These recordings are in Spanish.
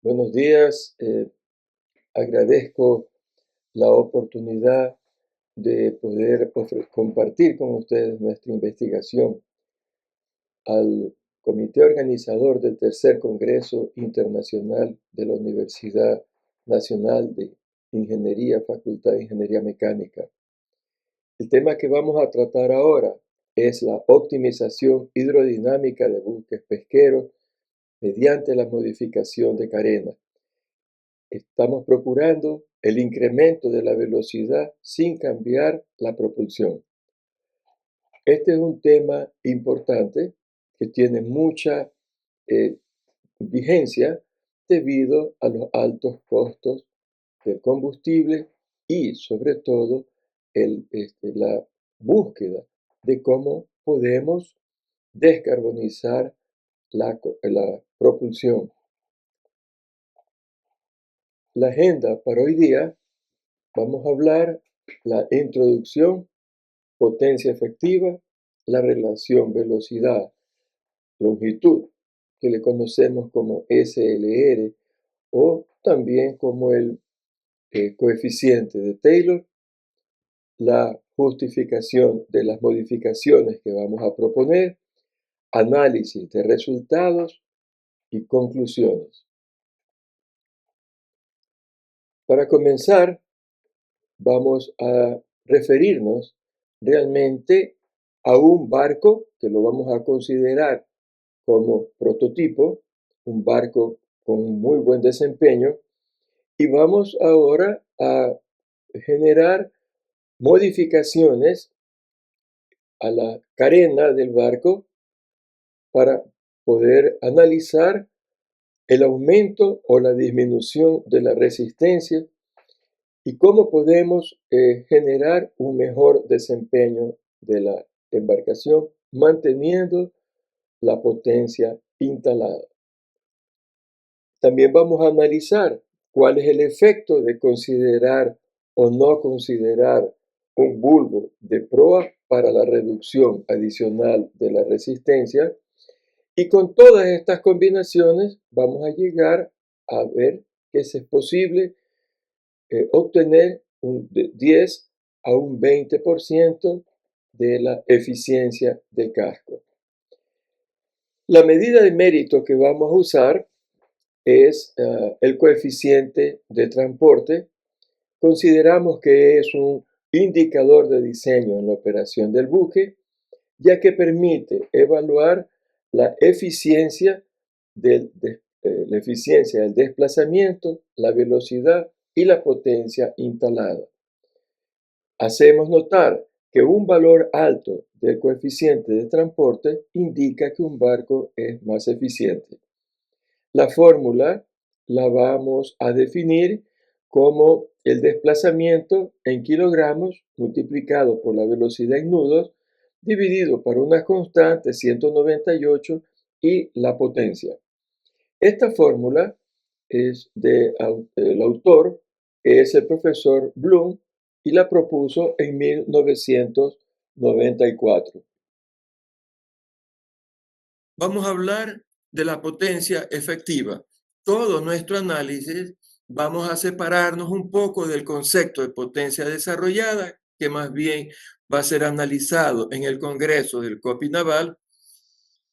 Buenos días. Agradezco la oportunidad de poder compartir con ustedes nuestra investigación al Comité Organizador del Tercer Congreso Internacional de la Universidad Nacional de Ingeniería, Facultad de Ingeniería Mecánica. El tema que vamos a tratar ahora es la optimización hidrodinámica de buques pesqueros mediante la modificación de carena. Estamos procurando el incremento de la velocidad sin cambiar la propulsión. Este es un tema importante que tiene mucha vigencia debido a los altos costos del combustible y sobre todo la búsqueda de cómo podemos descarbonizar la propulsión. La agenda para hoy día, vamos a hablar la introducción, potencia efectiva, la relación velocidad-longitud, que le conocemos como SLR, o también como el coeficiente de Taylor, la justificación de las modificaciones que vamos a proponer, análisis de resultados y conclusiones. Para comenzar, vamos a referirnos realmente a un barco que lo vamos a considerar como prototipo, un barco con un muy buen desempeño, y vamos ahora a generar modificaciones a la carena del barco para poder analizar el aumento o la disminución de la resistencia y cómo podemos generar un mejor desempeño de la embarcación manteniendo la potencia instalada. También vamos a analizar cuál es el efecto de considerar o no considerar un bulbo de proa para la reducción adicional de la resistencia, y con todas estas combinaciones vamos a llegar a ver que es posible obtener de 10 a un 20% de la eficiencia del casco. La medida de mérito que vamos a usar es el coeficiente de transporte. Consideramos que es un indicador de diseño en la operación del buque, ya que permite evaluar la eficiencia del desplazamiento, la velocidad y la potencia instalada. Hacemos notar que un valor alto del coeficiente de transporte indica que un barco es más eficiente. La fórmula la vamos a definir como el desplazamiento en kilogramos multiplicado por la velocidad en nudos dividido por una constante 198 y la potencia. Esta fórmula es el autor es el profesor Bloom y la propuso en 1994. Vamos a hablar de la potencia efectiva. Todo nuestro análisis vamos a separarnos un poco del concepto de potencia desarrollada, que más bien va a ser analizado en el Congreso del COPI Naval,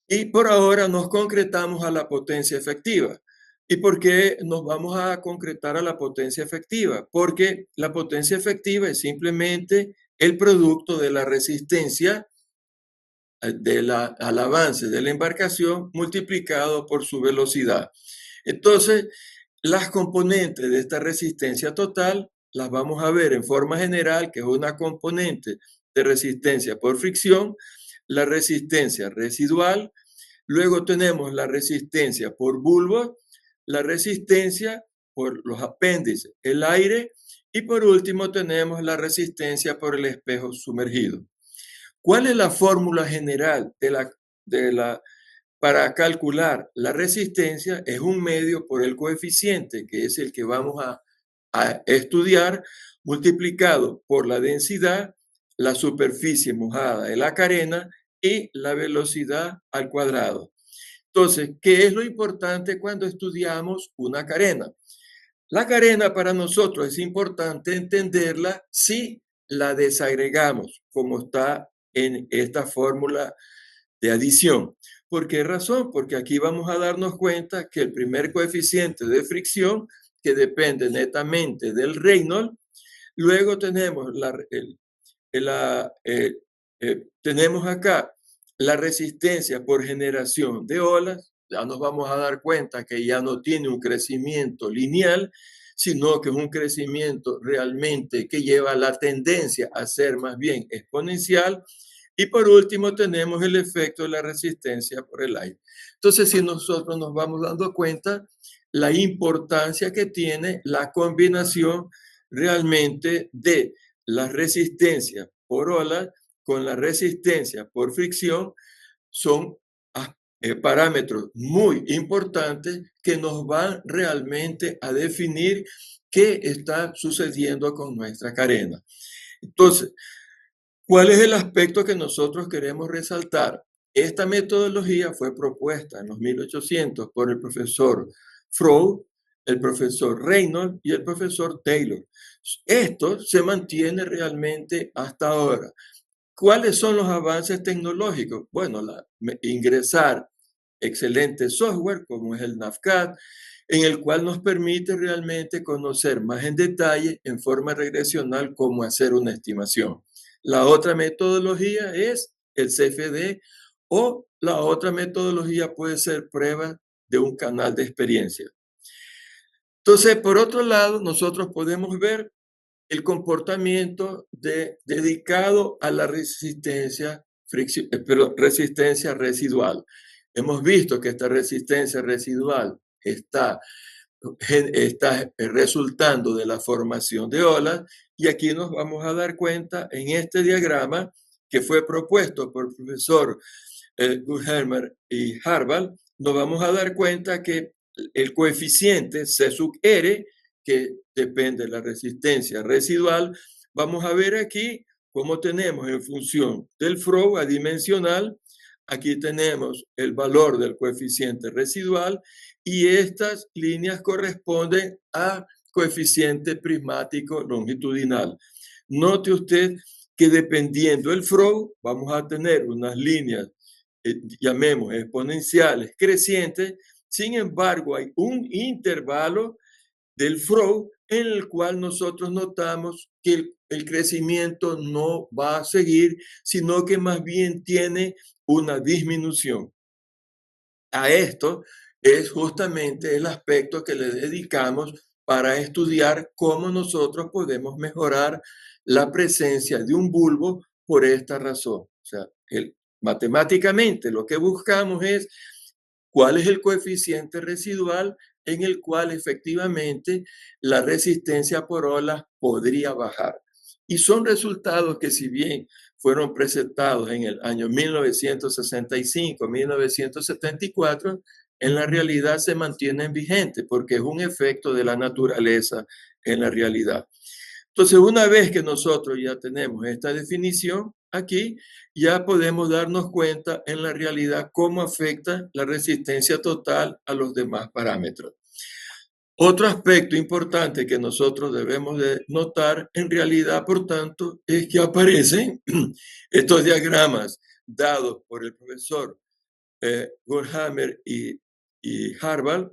y por ahora nos concretamos a la potencia efectiva. ¿Y por qué nos vamos a concretar a la potencia efectiva? Porque la potencia efectiva es simplemente el producto de la resistencia al avance de la embarcación multiplicado por su velocidad. Entonces, las componentes de esta resistencia total las vamos a ver en forma general, que es una componente de resistencia por fricción, la resistencia residual, luego tenemos la resistencia por bulbo, la resistencia por los apéndices, el aire, y por último tenemos la resistencia por el espejo sumergido. ¿Cuál es la fórmula general para calcular la resistencia? Es un medio por el coeficiente, que es el que vamos a estudiar, multiplicado por la densidad, la superficie mojada de la carena y la velocidad al cuadrado. Entonces, ¿qué es lo importante cuando estudiamos una carena? La carena para nosotros es importante entenderla si la desagregamos, como está en esta fórmula de adición. ¿Por qué razón? Porque aquí vamos a darnos cuenta que el primer coeficiente de fricción, que depende netamente del Reynolds, luego tenemos tenemos acá la resistencia por generación de olas. Ya nos vamos a dar cuenta que ya no tiene un crecimiento lineal, sino que es un crecimiento realmente que lleva la tendencia a ser más bien exponencial. Y por último tenemos el efecto de la resistencia por el aire. Entonces, si nosotros nos vamos dando cuenta la importancia que tiene la combinación realmente de la resistencia por ola con la resistencia por fricción, son parámetros muy importantes que nos van realmente a definir qué está sucediendo con nuestra carena. Entonces, ¿cuál es el aspecto que nosotros queremos resaltar? Esta metodología fue propuesta en los 1800 por el profesor Freud, el profesor Reynolds y el profesor Taylor. Esto se mantiene realmente hasta ahora. ¿Cuáles son los avances tecnológicos? Bueno, ingresar excelente software como es el NAVCAD, en el cual nos permite realmente conocer más en detalle en forma regresional cómo hacer una estimación. La otra metodología es el CFD o la otra metodología puede ser prueba de un canal de experiencia. Entonces, por otro lado, nosotros podemos ver el comportamiento dedicado a la resistencia residual. Hemos visto que esta resistencia residual está resultando de la formación de olas y aquí nos vamos a dar cuenta en este diagrama que fue propuesto por el profesor Guthermer y Harvard, nos vamos a dar cuenta que el coeficiente C sub R, que depende de la resistencia residual, vamos a ver aquí cómo tenemos en función del Freud adimensional, aquí tenemos el valor del coeficiente residual y estas líneas corresponden a coeficiente prismático longitudinal. Note usted que dependiendo del Freud vamos a tener unas líneas llamemos exponenciales crecientes, sin embargo hay un intervalo del Freud en el cual nosotros notamos que el crecimiento no va a seguir, sino que más bien tiene una disminución. A esto es justamente el aspecto que le dedicamos para estudiar cómo nosotros podemos mejorar la presencia de un bulbo por esta razón. O sea, matemáticamente lo que buscamos es cuál es el coeficiente residual en el cual efectivamente la resistencia por olas podría bajar. Y son resultados que si bien fueron presentados en el año 1965, 1974, en la realidad se mantienen vigentes porque es un efecto de la naturaleza en la realidad. Entonces, una vez que nosotros ya tenemos esta definición aquí, ya podemos darnos cuenta en la realidad cómo afecta la resistencia total a los demás parámetros. Otro aspecto importante que nosotros debemos de notar en realidad, por tanto, es que aparecen estos diagramas dados por el profesor Goldhammer y Harvard,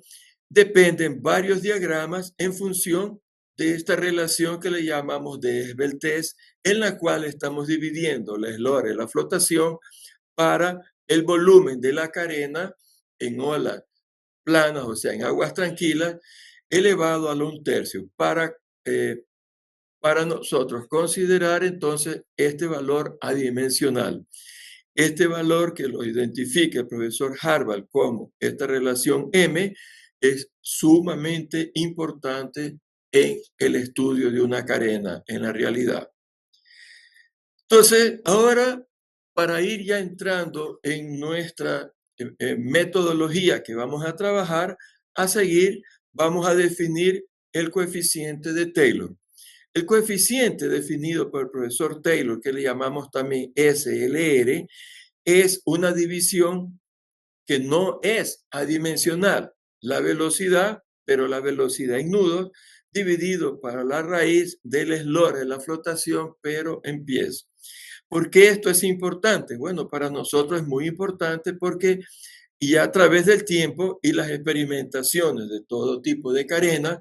dependen varios diagramas en función de esta relación que le llamamos de esbeltez, en la cual estamos dividiendo la eslora y la flotación para el volumen de la carena en olas planas, o sea, en aguas tranquilas, elevado a 1/3, para nosotros considerar entonces este valor adimensional. Este valor que lo identifica el profesor Harvard como esta relación M es sumamente importante en el estudio de una carena en la realidad. Entonces, ahora, para ir ya entrando en nuestra metodología que vamos a trabajar, a seguir, vamos a definir el coeficiente de Taylor. El coeficiente definido por el profesor Taylor, que le llamamos también SLR, es una división que no es adimensional la velocidad, pero la velocidad en nudos dividido para la raíz del eslora de la flotación, pero en pies. ¿Por qué esto es importante? Bueno, para nosotros es muy importante porque y a través del tiempo y las experimentaciones de todo tipo de carena,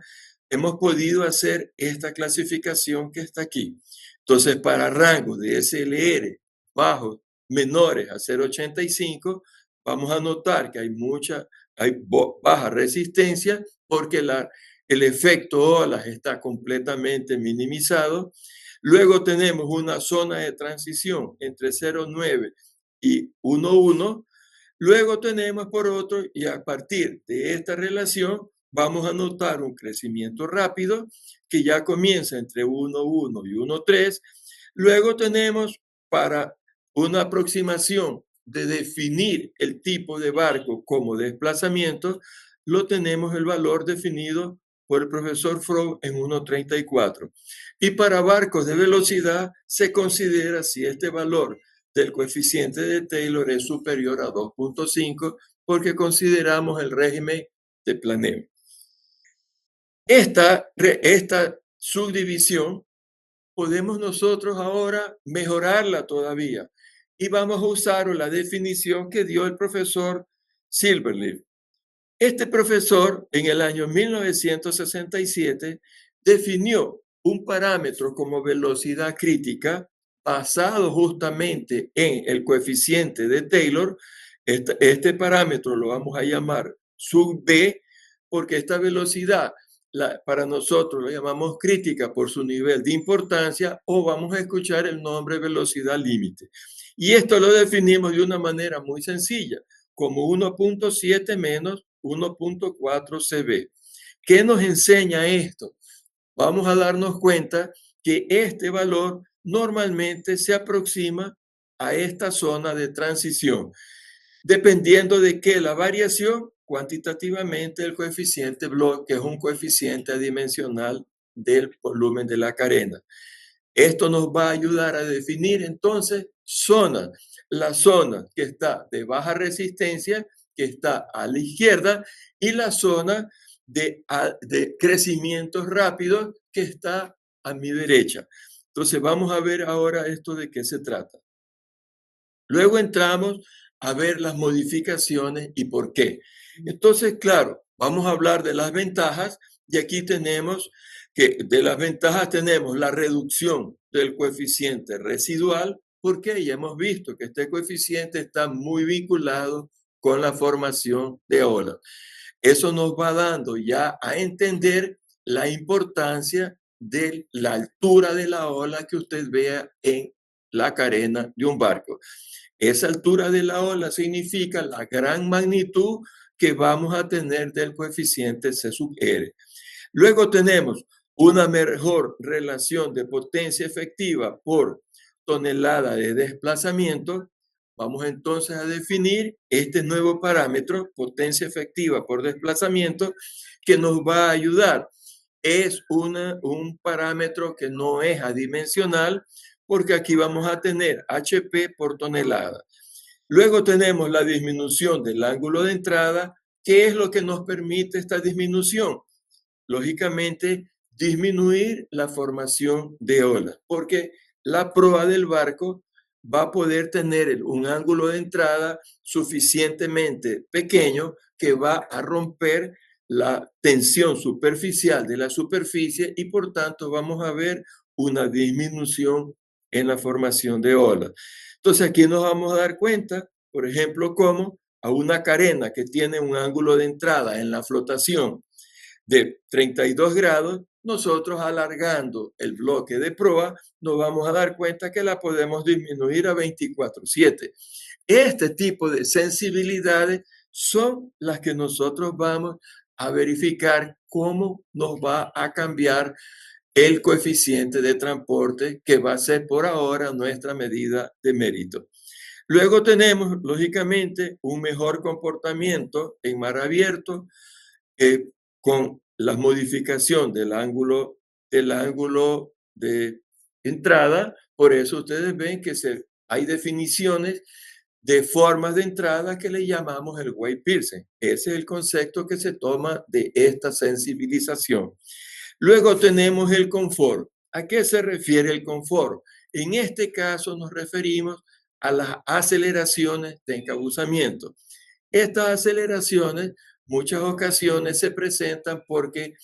hemos podido hacer esta clasificación que está aquí. Entonces, para rangos de SLR bajos, menores a 0,85, vamos a notar que hay baja resistencia porque el efecto olas está completamente minimizado. Luego tenemos una zona de transición entre 0,9 y 1,1. Luego tenemos por otro, y a partir de esta relación, vamos a notar un crecimiento rápido que ya comienza entre 1,1 y 1,3. Luego tenemos para una aproximación de definir el tipo de barco como desplazamiento, lo tenemos el valor definido por el profesor Fromm en 1,34. Y para barcos de velocidad se considera si este valor del coeficiente de Taylor es superior a 2,5 porque consideramos el régimen de planeo. Esta subdivisión podemos nosotros ahora mejorarla todavía y vamos a usar la definición que dio el profesor Silverleaf. Este profesor en el año 1967 definió un parámetro como velocidad crítica basado justamente en el coeficiente de Taylor. Este parámetro lo vamos a llamar sub B porque esta velocidad para nosotros la llamamos crítica por su nivel de importancia o vamos a escuchar el nombre velocidad límite. Y esto lo definimos de una manera muy sencilla, como 1,7 menos 1,4 CB. ¿Qué nos enseña esto? Vamos a darnos cuenta que este valor normalmente se aproxima a esta zona de transición, dependiendo de que la variación cuantitativamente el coeficiente Bloch, que es un coeficiente adimensional del volumen de la carena. Esto nos va a ayudar a definir entonces zonas. La zona que está de baja resistencia, que está a la izquierda, y la zona de crecimientos rápidos, que está a mi derecha. Entonces vamos a ver ahora esto de qué se trata. Luego entramos a ver las modificaciones y por qué. Entonces, claro, vamos a hablar de las ventajas y aquí tenemos que de las ventajas tenemos la reducción del coeficiente residual, porque ya hemos visto que este coeficiente está muy vinculado con la formación de olas. Eso nos va dando ya a entender la importancia de la altura de la ola que usted vea en la carena de un barco. Esa altura de la ola significa la gran magnitud que vamos a tener del coeficiente C sub R. Luego tenemos una mejor relación de potencia efectiva por tonelada de desplazamiento. Vamos entonces a definir este nuevo parámetro, potencia efectiva por desplazamiento, que nos va a ayudar. Es un parámetro que no es adimensional, porque aquí vamos a tener HP por tonelada. Luego tenemos la disminución del ángulo de entrada. ¿Qué es lo que nos permite esta disminución? Lógicamente, disminuir la formación de olas, porque la proa del barco va a poder tener un ángulo de entrada suficientemente pequeño que va a romper la tensión superficial de la superficie y por tanto vamos a ver una disminución en la formación de olas. Entonces aquí nos vamos a dar cuenta, por ejemplo, cómo a una carena que tiene un ángulo de entrada en la flotación de 32 grados, nosotros alargando el bloque de proa, nos vamos a dar cuenta que la podemos disminuir a 24/7. Este tipo de sensibilidades son las que nosotros vamos a verificar cómo nos va a cambiar el coeficiente de transporte, que va a ser por ahora nuestra medida de mérito. Luego tenemos, lógicamente, un mejor comportamiento en mar abierto, con la modificación del ángulo de entrada. Por eso ustedes ven que hay definiciones de formas de entrada que le llamamos el Wave Pearson. Ese es el concepto que se toma de esta sensibilización. Luego tenemos el confort. ¿A qué se refiere el confort? En este caso nos referimos a las aceleraciones de encabuzamiento. Estas aceleraciones muchas ocasiones se presentan porque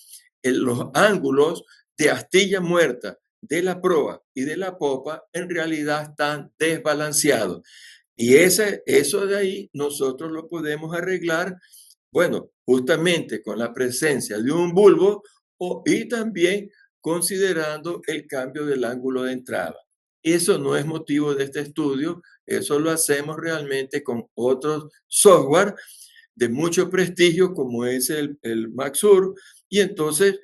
los ángulos de astilla muerta de la proa y de la popa en realidad están desbalanceados. Y eso de ahí nosotros lo podemos arreglar, bueno, justamente con la presencia de un bulbo y también considerando el cambio del ángulo de entrada. Eso no es motivo de este estudio, eso lo hacemos realmente con otros software de mucho prestigio como es el Maxur, y entonces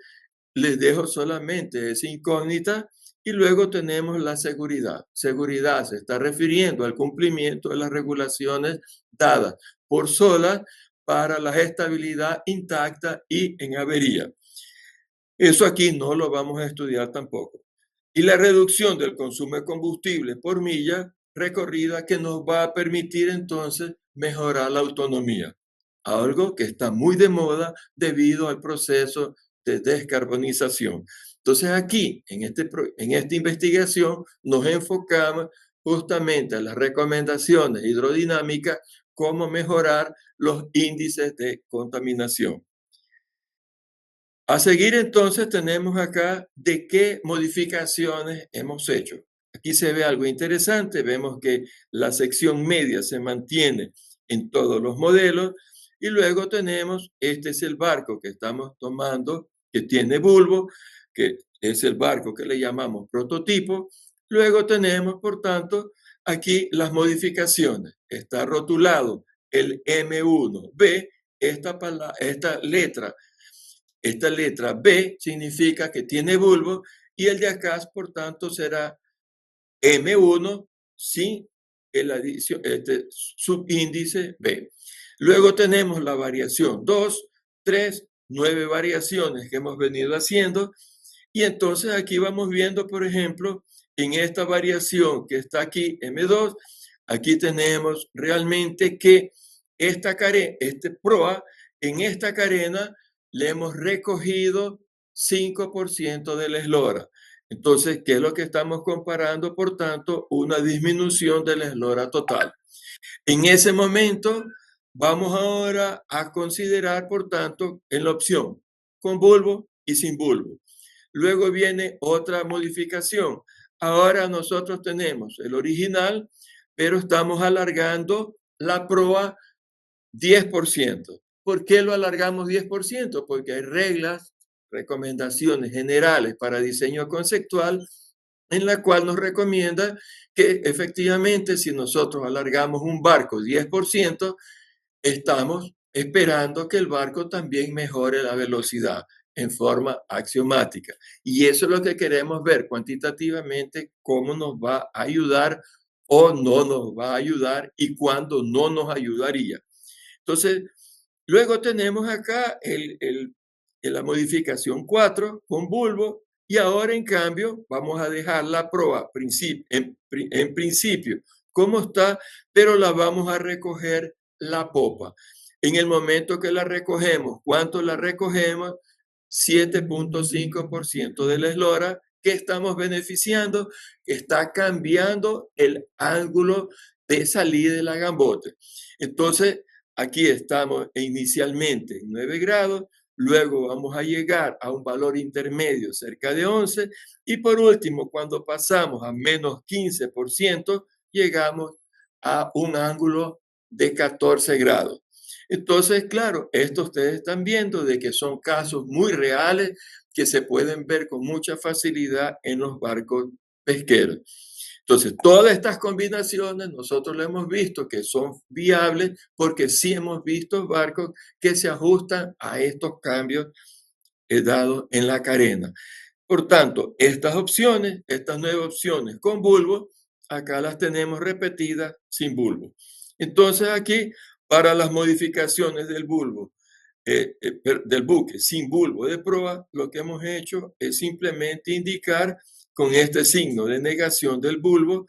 les dejo solamente esa incógnita. Y luego tenemos la seguridad. Seguridad se está refiriendo al cumplimiento de las regulaciones dadas por SOLAS para la estabilidad intacta y en avería. Eso aquí no lo vamos a estudiar tampoco. Y la reducción del consumo de combustible por milla recorrida que nos va a permitir entonces mejorar la autonomía. Algo que está muy de moda debido al proceso de descarbonización. Entonces aquí, en esta investigación, nos enfocamos justamente a las recomendaciones hidrodinámicas, cómo mejorar los índices de contaminación. A seguir entonces tenemos acá de qué modificaciones hemos hecho. Aquí se ve algo interesante, vemos que la sección media se mantiene en todos los modelos y luego tenemos, este es el barco que estamos tomando, que tiene bulbo, que es el barco que le llamamos prototipo. Luego tenemos, por tanto, aquí las modificaciones. Está rotulado el M1B, esta letra B significa que tiene bulbo y el de acá, por tanto, será M1 sin este subíndice B. Luego tenemos la variación 2, 3, 9 variaciones que hemos venido haciendo. Y entonces aquí vamos viendo, por ejemplo, en esta variación que está aquí, M2, aquí tenemos realmente que este proa, en esta carena le hemos recogido 5% de la eslora. Entonces, ¿qué es lo que estamos comparando? Por tanto, una disminución de la eslora total. En ese momento, vamos ahora a considerar, por tanto, en la opción con bulbo y sin bulbo. Luego viene otra modificación. Ahora nosotros tenemos el original, pero estamos alargando la proa 10%. ¿Por qué lo alargamos 10%? Porque hay reglas, recomendaciones generales para diseño conceptual en la cual nos recomienda que efectivamente si nosotros alargamos un barco 10%, estamos esperando que el barco también mejore la velocidad en forma axiomática. Y eso es lo que queremos ver cuantitativamente, cómo nos va a ayudar o no nos va a ayudar y cuándo no nos ayudaría. Entonces, luego tenemos acá la modificación 4 con bulbo y ahora en cambio vamos a dejar la proa en principio como está, pero la vamos a recoger la popa. En el momento que la recogemos, ¿cuánto la recogemos? 7.5% de la eslora que estamos beneficiando, que está cambiando el ángulo de salida de la gambote. Entonces, aquí estamos inicialmente en 9 grados, luego vamos a llegar a un valor intermedio cerca de 11 y por último, cuando pasamos a menos 15%, llegamos a un ángulo de 14 grados. Entonces, claro, esto ustedes están viendo de que son casos muy reales que se pueden ver con mucha facilidad en los barcos pesqueros. Entonces, todas estas combinaciones nosotros lo hemos visto que son viables porque sí hemos visto barcos que se ajustan a estos cambios dados en la carena. Por tanto, estas opciones, estas 9 opciones con bulbo, acá las tenemos repetidas sin bulbo. Entonces aquí, para las modificaciones del bulbo, del buque sin bulbo de proa, lo que hemos hecho es simplemente indicar con este signo de negación del bulbo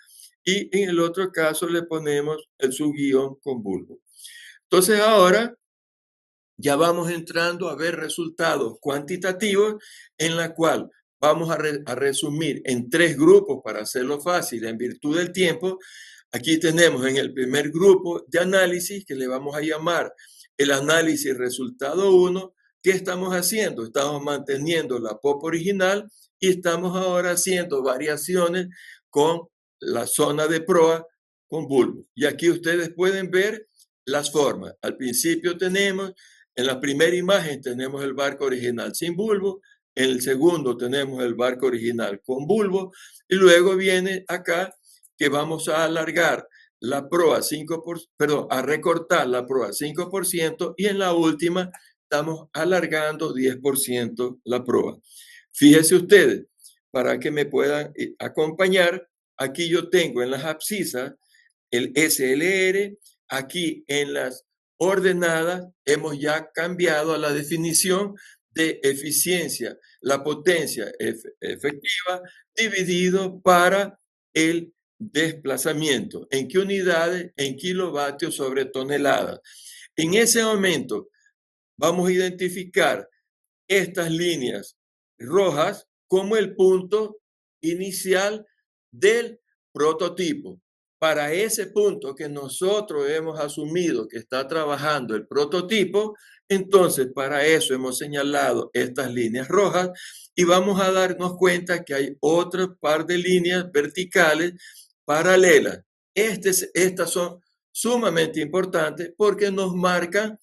y en el otro caso le ponemos el subguión con bulbo. Entonces ahora ya vamos entrando a ver resultados cuantitativos en la cual vamos a resumir en 3 grupos para hacerlo fácil en virtud del tiempo. Aquí tenemos en el primer grupo de análisis que le vamos a llamar el análisis resultado 1. ¿Qué estamos haciendo? Estamos manteniendo la POP original y estamos ahora haciendo variaciones con la zona de proa con bulbo. Y aquí ustedes pueden ver las formas. Al principio tenemos, en la primera imagen tenemos el barco original sin bulbo, en el segundo tenemos el barco original con bulbo y luego viene acá que vamos a alargar la proa 5%, perdón, a recortar la proa 5% y en la última estamos alargando 10% la proa. Fíjense ustedes, para que me puedan acompañar, aquí yo tengo en las abscisas el SLR, aquí en las ordenadas hemos ya cambiado a la definición de eficiencia, la potencia efectiva dividido para el desplazamiento. ¿En qué unidades? En kilovatios sobre tonelada. En ese momento vamos a identificar estas líneas rojas como el punto inicial del prototipo. Para ese punto que nosotros hemos asumido que está trabajando el prototipo, entonces para eso hemos señalado estas líneas rojas y vamos a darnos cuenta que hay otro par de líneas verticales paralelas. Estas son sumamente importantes porque nos marcan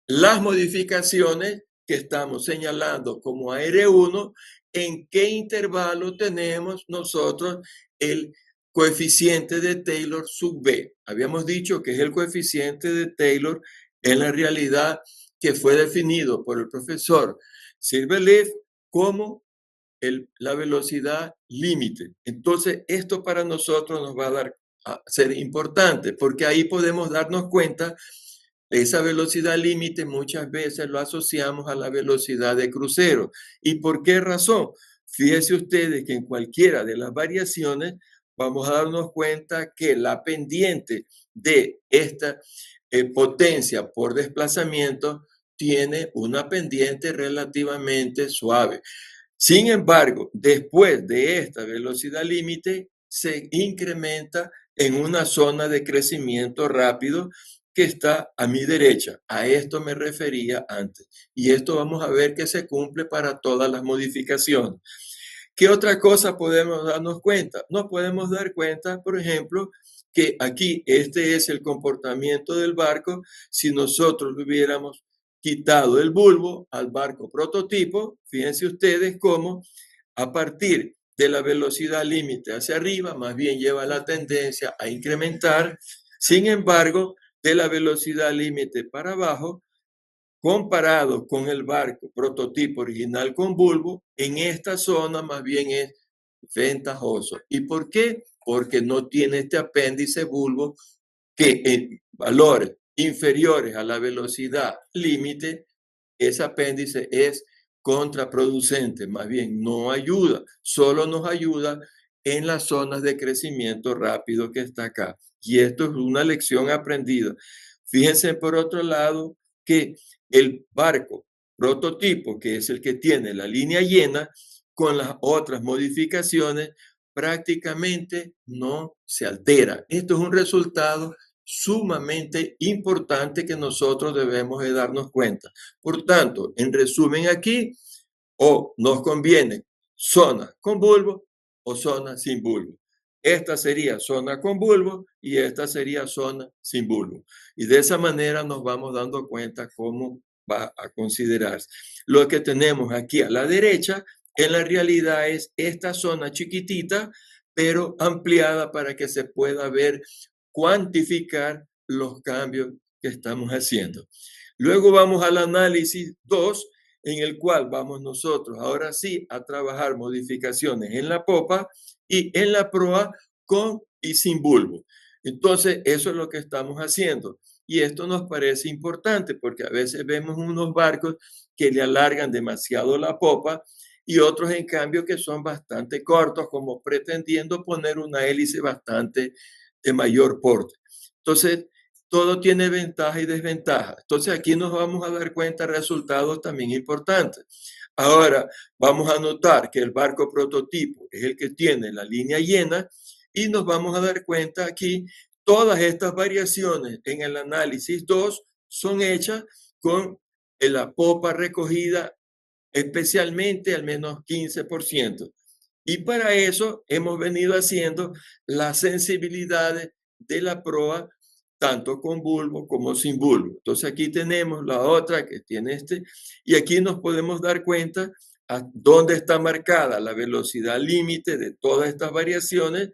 las modificaciones que estamos señalando como AR1, en qué intervalo tenemos nosotros el coeficiente de Taylor sub B. Habíamos dicho que es el coeficiente de Taylor en la realidad que fue definido por el profesor Silverleaf como la velocidad límite. Entonces, esto para nosotros nos va a ser importante porque ahí podemos darnos cuenta. Esa velocidad límite muchas veces lo asociamos a la velocidad de crucero. ¿Y por qué razón? Fíjense ustedes que en cualquiera de las variaciones vamos a darnos cuenta que la pendiente de esta potencia por desplazamiento tiene una pendiente relativamente suave. Sin embargo, después de esta velocidad límite, se incrementa en una zona de crecimiento rápido que está a mi derecha. A esto me refería antes. Y esto vamos a ver que se cumple para todas las modificaciones. ¿Qué otra cosa podemos darnos cuenta? Nos podemos dar cuenta, por ejemplo, que aquí este es el comportamiento del barco si nosotros hubiéramos quitado el bulbo al barco prototipo. Fíjense ustedes cómo a partir de la velocidad límite hacia arriba, más bien lleva la tendencia a incrementar. Sin embargo, de la velocidad límite para abajo, comparado con el barco prototipo original con bulbo, en esta zona más bien es ventajoso. ¿Y por qué? Porque no tiene este apéndice bulbo que en valores inferiores a la velocidad límite, ese apéndice es contraproducente, más bien no ayuda, solo nos ayuda en las zonas de crecimiento rápido que está acá. Y esto es una lección aprendida. Fíjense por otro lado que el barco prototipo, que es el que tiene la línea llena, con las otras modificaciones, prácticamente no se altera. Esto es un resultado sumamente importante que nosotros debemos de darnos cuenta. Por tanto, en resumen aquí, o nos conviene zona con bulbo o zona sin bulbo. Esta sería zona con bulbo y esta sería zona sin bulbo. Y de esa manera nos vamos dando cuenta cómo va a considerarse. Lo que tenemos aquí a la derecha en la realidad es esta zona chiquitita, pero ampliada para que se pueda ver, cuantificar los cambios que estamos haciendo. Luego vamos al análisis 2, en el cual vamos nosotros ahora sí a trabajar modificaciones en la popa y en la proa con y sin bulbo. Entonces, eso es lo que estamos haciendo. Y esto nos parece importante porque a veces vemos unos barcos que le alargan demasiado la popa y otros en cambio que son bastante cortos, como pretendiendo poner una hélice bastante de mayor porte. Entonces, todo tiene ventaja y desventaja. Entonces, aquí nos vamos a dar cuenta de resultados también importantes. Ahora, vamos a notar que el barco prototipo es el que tiene la línea llena y nos vamos a dar cuenta aquí, todas estas variaciones en el análisis 2 son hechas con la popa recogida, especialmente al menos 15%. Y para eso hemos venido haciendo las sensibilidades de la proa, tanto con bulbo como sin bulbo. Entonces aquí tenemos la otra que tiene y aquí nos podemos dar cuenta a dónde está marcada la velocidad límite de todas estas variaciones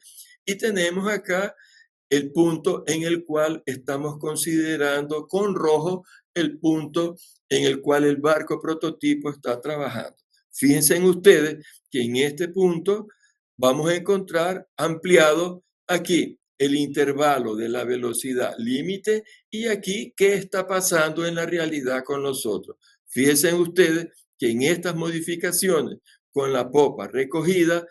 y tenemos acá el punto en el cual estamos considerando con rojo el punto en el cual el barco prototipo está trabajando. Fíjense en ustedes que en este punto vamos a encontrar ampliado aquí el intervalo de la velocidad límite y aquí qué está pasando en la realidad con nosotros. Fíjense en ustedes que en estas modificaciones con la popa recogida,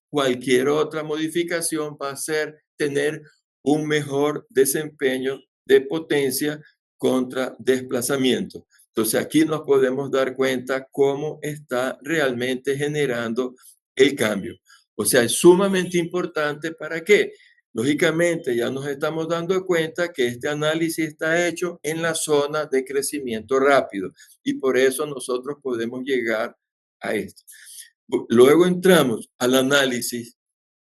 cualquier otra modificación va a ser tener un mejor desempeño de potencia contra desplazamiento. Entonces aquí nos podemos dar cuenta cómo está realmente generando el cambio. O sea, es sumamente importante. ¿Para qué? Lógicamente ya nos estamos dando cuenta que este análisis está hecho en la zona de crecimiento rápido y por eso nosotros podemos llegar a esto. Luego entramos al análisis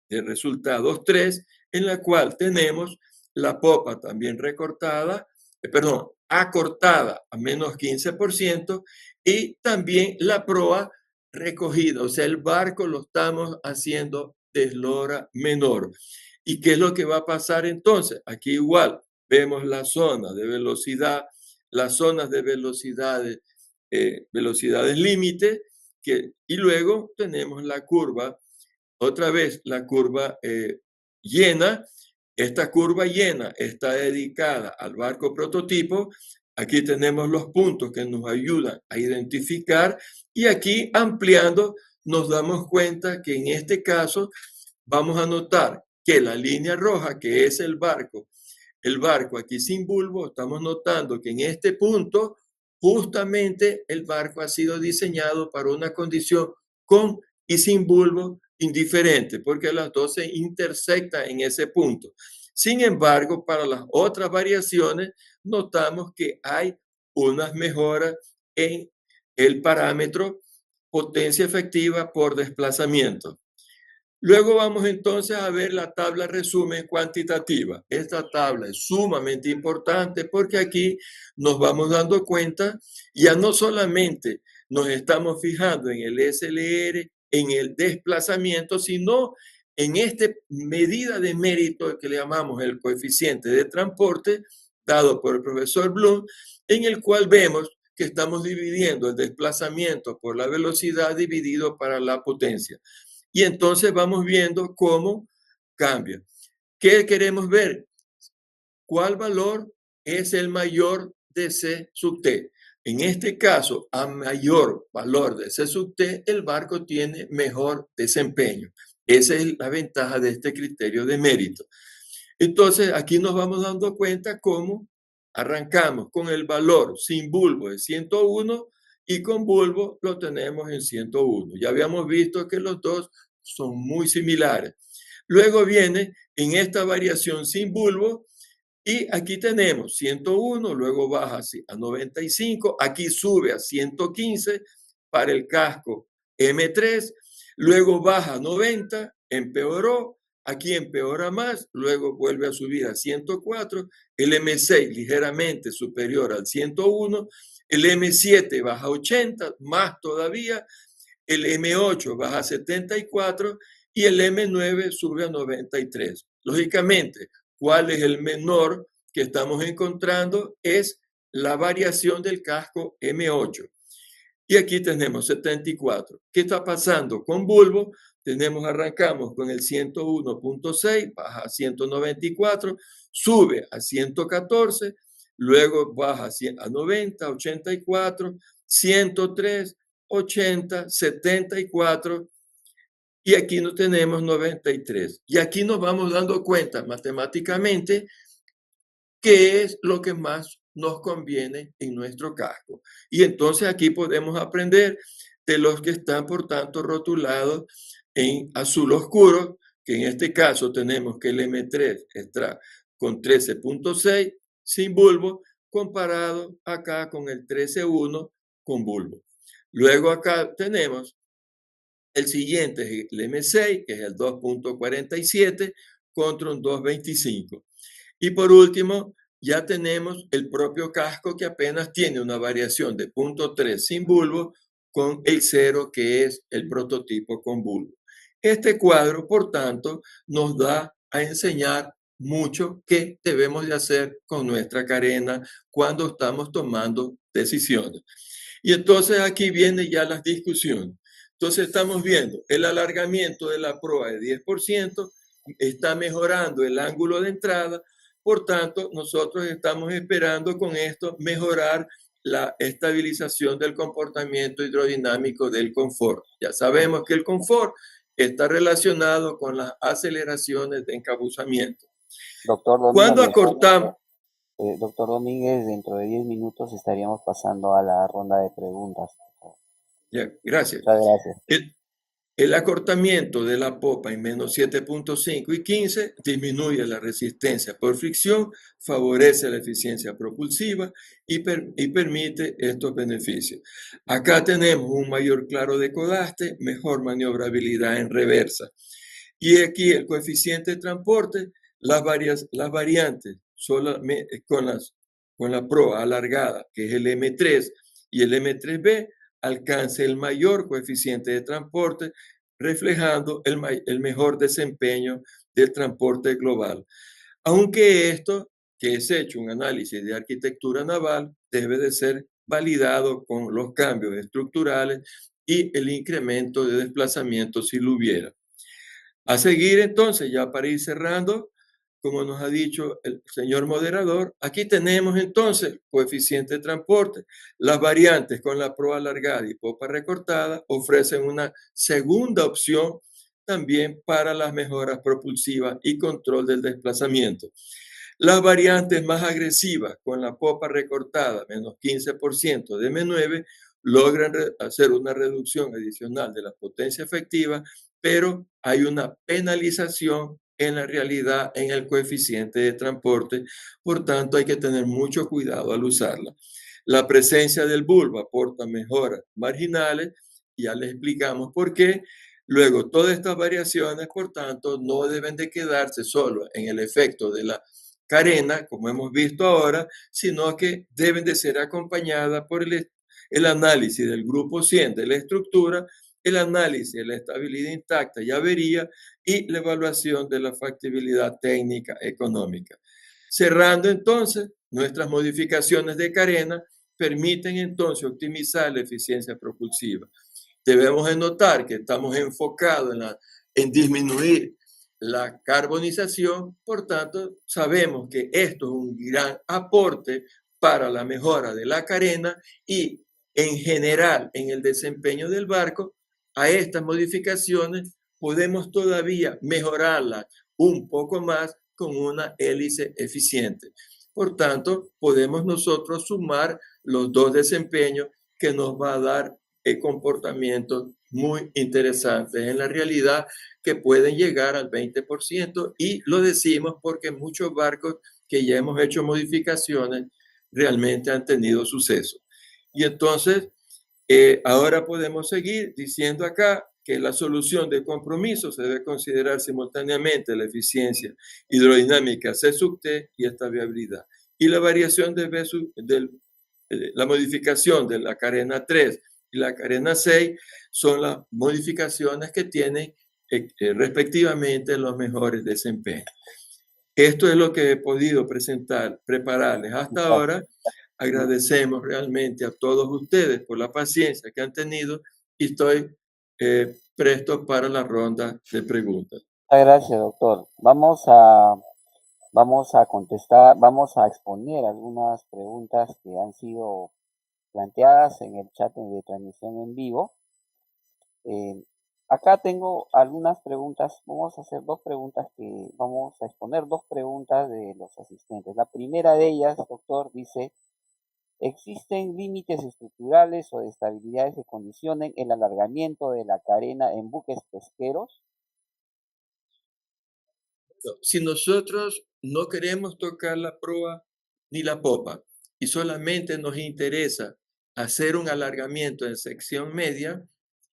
de resultados 3, en la cual tenemos la popa también recortada, acortada a menos 15% y también la proa recogida, o sea, el barco lo estamos haciendo de eslora menor. ¿Y qué es lo que va a pasar entonces? Aquí igual vemos la zona de velocidad, las zonas de velocidades, velocidades límite, y luego tenemos la curva, otra vez la curva llena. Esta curva llena está dedicada al barco prototipo. Aquí tenemos los puntos que nos ayudan a identificar y aquí ampliando nos damos cuenta que en este caso vamos a notar que la línea roja, que es el barco aquí sin bulbo, estamos notando que en este punto justamente el barco ha sido diseñado para una condición con y sin bulbo indiferente, porque las dos se intersectan en ese punto. Sin embargo, para las otras variaciones, notamos que hay unas mejoras en el parámetro potencia efectiva por desplazamiento. Luego vamos entonces a ver la tabla resumen cuantitativa. Esta tabla es sumamente importante porque aquí nos vamos dando cuenta, ya no solamente nos estamos fijando en el SLR, en el desplazamiento, sino en esta medida de mérito que le llamamos el coeficiente de transporte, dado por el profesor Bloom, en el cual vemos que estamos dividiendo el desplazamiento por la velocidad dividido para la potencia. Y entonces vamos viendo cómo cambia. ¿Qué queremos ver? ¿Cuál valor es el mayor de C sub T? En este caso, a mayor valor de C sub T, el barco tiene mejor desempeño. Esa es la ventaja de este criterio de mérito. Entonces, aquí nos vamos dando cuenta cómo arrancamos con el valor sin bulbo de 101 y con bulbo lo tenemos en 101. Ya habíamos visto que los dos son muy similares. Luego viene en esta variación sin bulbo y aquí tenemos 101, luego baja a 95, aquí sube a 115 para el casco M3, luego baja a 90, empeoró, aquí empeora más, luego vuelve a subir a 104, el M6 ligeramente superior al 101, el M7 baja a 80, más todavía, el M8 baja a 74 y el M9 sube a 93. Lógicamente, ¿cuál es el menor que estamos encontrando? Es la variación del casco M8. Y aquí tenemos 74. ¿Qué está pasando con bulbo? Arrancamos con el 101.6, baja a 194, sube a 114, luego baja a 90, 84, 103, 80, 74 y aquí no tenemos 93. Y aquí nos vamos dando cuenta matemáticamente qué es lo que más nos conviene en nuestro casco. Y entonces aquí podemos aprender de los que están, por tanto, rotulados en azul oscuro, que en este caso tenemos que el M3 está con 13.6 sin bulbo, comparado acá con el 13.1 con bulbo. Luego acá tenemos el siguiente, es el M6, que es el 2.47 contra un 2.25. Y por último, ya tenemos el propio casco que apenas tiene una variación de 0.3 sin bulbo con el 0 que es el prototipo con bulbo. Este cuadro, por tanto, nos da a enseñar mucho qué debemos de hacer con nuestra carena cuando estamos tomando decisiones. Y entonces aquí vienen ya las discusiones. Entonces estamos viendo el alargamiento de la proa de 10%, está mejorando el ángulo de entrada, por tanto, nosotros estamos esperando con esto mejorar la estabilización del comportamiento hidrodinámico del confort. Ya sabemos que el confort está relacionado con las aceleraciones de encabuzamiento. Doctor Cuando Domínguez, acortamos, doctor Domínguez, dentro de 10 minutos estaríamos pasando a la ronda de preguntas. ya, gracias. Muchas gracias. El acortamiento de la popa en menos 7.5 y 15 disminuye la resistencia por fricción, favorece la eficiencia propulsiva y permite estos beneficios. Acá tenemos un mayor claro de codaste, mejor maniobrabilidad en reversa. Y aquí el coeficiente de transporte, las variantes con la proa alargada, que es el M3 y el M3B, alcance el mayor coeficiente de transporte, reflejando el mejor desempeño del transporte global. Aunque esto, que es hecho un análisis de arquitectura naval, debe de ser validado con los cambios estructurales y el incremento de desplazamiento si lo hubiera. A seguir entonces, ya para ir cerrando, como nos ha dicho el señor moderador, aquí tenemos entonces coeficiente de transporte. Las variantes con la proa alargada y popa recortada ofrecen una segunda opción también para las mejoras propulsivas y control del desplazamiento. Las variantes más agresivas con la popa recortada, menos 15% de M9, logran hacer una reducción adicional de la potencia efectiva, pero hay una penalización en la realidad en el coeficiente de transporte, por tanto hay que tener mucho cuidado al usarla. La presencia del bulbo aporta mejoras marginales, ya les explicamos por qué. Luego, todas estas variaciones, por tanto, no deben de quedarse solo en el efecto de la carena, como hemos visto ahora, sino que deben de ser acompañadas por el análisis del grupo 100 de la estructura, el análisis de la estabilidad intacta y avería y la evaluación de la factibilidad técnica económica. Cerrando entonces, nuestras modificaciones de carena permiten entonces optimizar la eficiencia propulsiva. Debemos de notar que estamos enfocados en disminuir la carbonización, por tanto, sabemos que esto es un gran aporte para la mejora de la carena y en general en el desempeño del barco. A estas modificaciones podemos todavía mejorarlas un poco más con una hélice eficiente. Por tanto, podemos nosotros sumar los dos desempeños que nos va a dar comportamientos muy interesantes en la realidad que pueden llegar al 20% y lo decimos porque muchos barcos que ya hemos hecho modificaciones realmente han tenido suceso. Y entonces, ahora podemos seguir diciendo acá que la solución de compromiso se debe considerar simultáneamente la eficiencia hidrodinámica C sub T y esta viabilidad. Y la variación de la modificación de la carena 3 y la carena 6 son las modificaciones que tienen respectivamente los mejores desempeños. Esto es lo que he podido prepararles hasta ahora. Agradecemos realmente a todos ustedes por la paciencia que han tenido y estoy presto para la ronda de preguntas. Muchas gracias, doctor. Vamos a contestar, vamos a exponer algunas preguntas que han sido planteadas en el chat de transmisión en vivo. Acá tengo algunas preguntas. Vamos a hacer dos preguntas vamos a exponer dos preguntas de los asistentes. La primera de ellas, doctor, dice: ¿existen límites estructurales o de estabilidades que condicionen el alargamiento de la carena en buques pesqueros? Si nosotros no queremos tocar la proa ni la popa y solamente nos interesa hacer un alargamiento en sección media,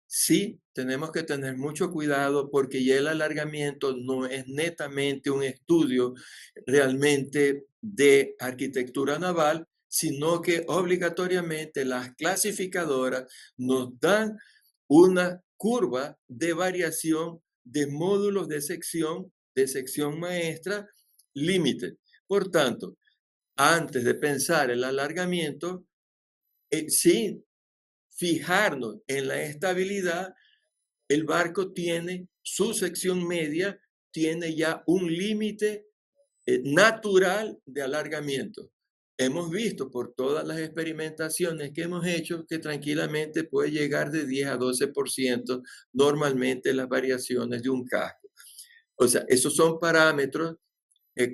sí tenemos que tener mucho cuidado porque ya el alargamiento no es netamente un estudio realmente de arquitectura naval, sino que obligatoriamente las clasificadoras nos dan una curva de variación de módulos de sección maestra, límite. Por tanto, antes de pensar el alargamiento, sí fijarnos en la estabilidad, el barco tiene su sección media, tiene ya un límite natural de alargamiento. Hemos visto por todas las experimentaciones que hemos hecho que tranquilamente puede llegar de 10 a 12% normalmente las variaciones de un casco. O sea, esos son parámetros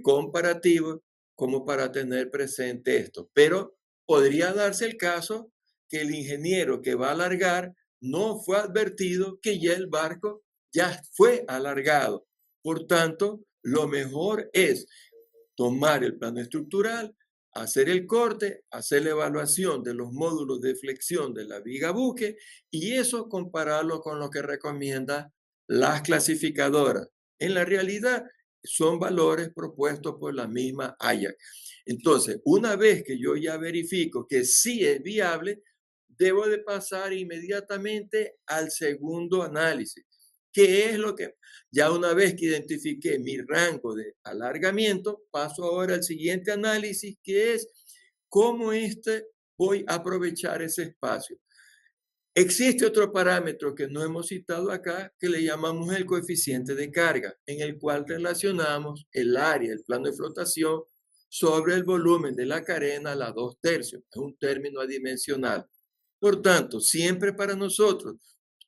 comparativos como para tener presente esto. Pero podría darse el caso que el ingeniero que va a alargar no fue advertido que ya el barco ya fue alargado. Por tanto, lo mejor es tomar el plano estructural, hacer el corte, hacer la evaluación de los módulos de flexión de la viga buque y eso compararlo con lo que recomienda las clasificadoras. En la realidad son valores propuestos por la misma AYAC. Entonces, una vez que yo ya verifico que sí es viable, debo de pasar inmediatamente al segundo análisis. ¿Qué es lo que ya una vez que identifiqué mi rango de alargamiento, paso ahora al siguiente análisis, que es cómo voy a aprovechar ese espacio? Existe otro parámetro que no hemos citado acá, que le llamamos el coeficiente de carga, en el cual relacionamos el área, el plano de flotación, sobre el volumen de la carena a la 2/3. Es un término adimensional. Por tanto, siempre para nosotros,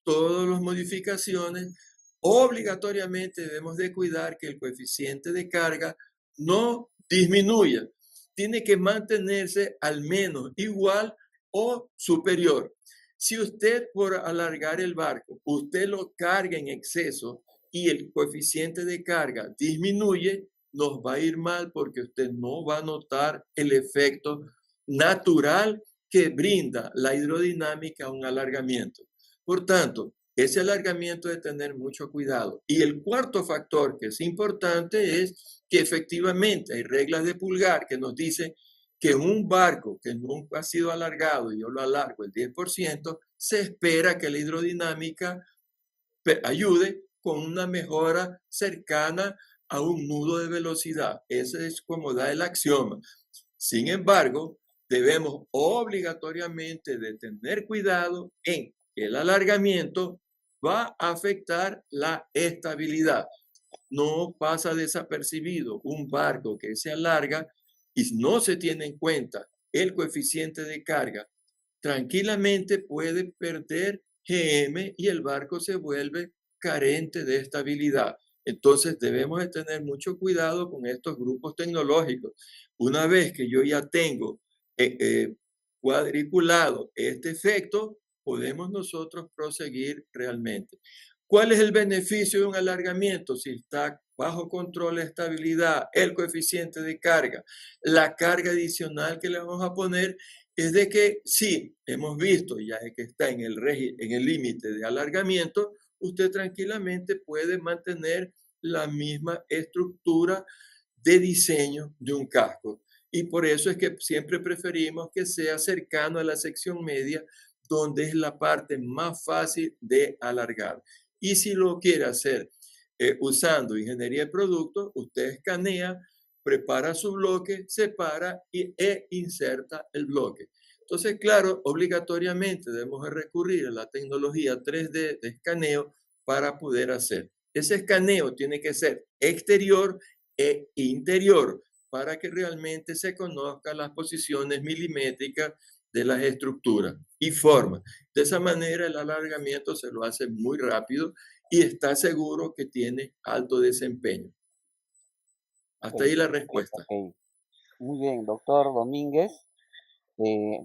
todas las modificaciones, obligatoriamente debemos de cuidar que el coeficiente de carga no disminuya. Tiene que mantenerse al menos igual o superior. Si usted por alargar el barco, usted lo carga en exceso y el coeficiente de carga disminuye, nos va a ir mal porque usted no va a notar el efecto natural que brinda la hidrodinámica a un alargamiento. Por tanto, ese alargamiento debe tener mucho cuidado. Y el cuarto factor que es importante es que efectivamente hay reglas de pulgar que nos dicen que un barco que nunca ha sido alargado y yo lo alargo el 10%, se espera que la hidrodinámica ayude con una mejora cercana a un nudo de velocidad. Ese es como da el axioma. Sin embargo, debemos obligatoriamente de tener cuidado en que el alargamiento va a afectar la estabilidad. No pasa desapercibido un barco que se alarga y no se tiene en cuenta el coeficiente de carga, tranquilamente puede perder GM y el barco se vuelve carente de estabilidad. Entonces debemos de tener mucho cuidado con estos grupos tecnológicos. Una vez que yo ya tengo cuadriculado este efecto, podemos nosotros proseguir realmente. ¿Cuál es el beneficio de un alargamiento? Si está bajo control de estabilidad, el coeficiente de carga, la carga adicional que le vamos a poner es de que sí, hemos visto ya que está en el límite de alargamiento, usted tranquilamente puede mantener la misma estructura de diseño de un casco. Y por eso es que siempre preferimos que sea cercano a la sección media, donde es la parte más fácil de alargar. Y si lo quiere hacer usando ingeniería de producto, usted escanea, prepara su bloque, separa e inserta el bloque. Entonces, claro, obligatoriamente debemos recurrir a la tecnología 3D de escaneo para poder hacer. Ese escaneo tiene que ser exterior e interior para que realmente se conozcan las posiciones milimétricas de las estructuras y formas. De esa manera el alargamiento se lo hace muy rápido y está seguro que tiene alto desempeño. Hasta ahí la respuesta. Ok. Muy bien, doctor Domínguez.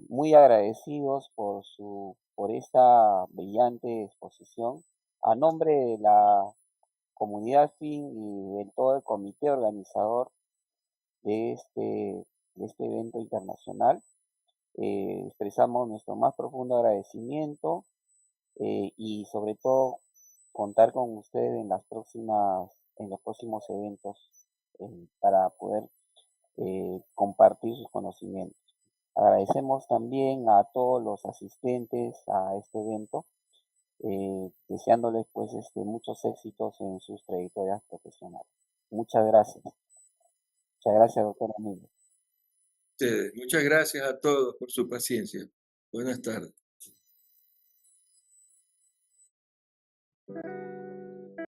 Muy agradecidos por esta brillante exposición. A nombre de la comunidad FIN y de todo el comité organizador de este evento internacional, expresamos nuestro más profundo agradecimiento y sobre todo contar con ustedes en los próximos eventos para poder compartir sus conocimientos. Agradecemos también a todos los asistentes a este evento, deseándoles pues muchos éxitos en sus trayectorias profesionales. Muchas gracias. Muchas gracias, doctor Emilio. Muchas gracias a todos por su paciencia. Buenas tardes.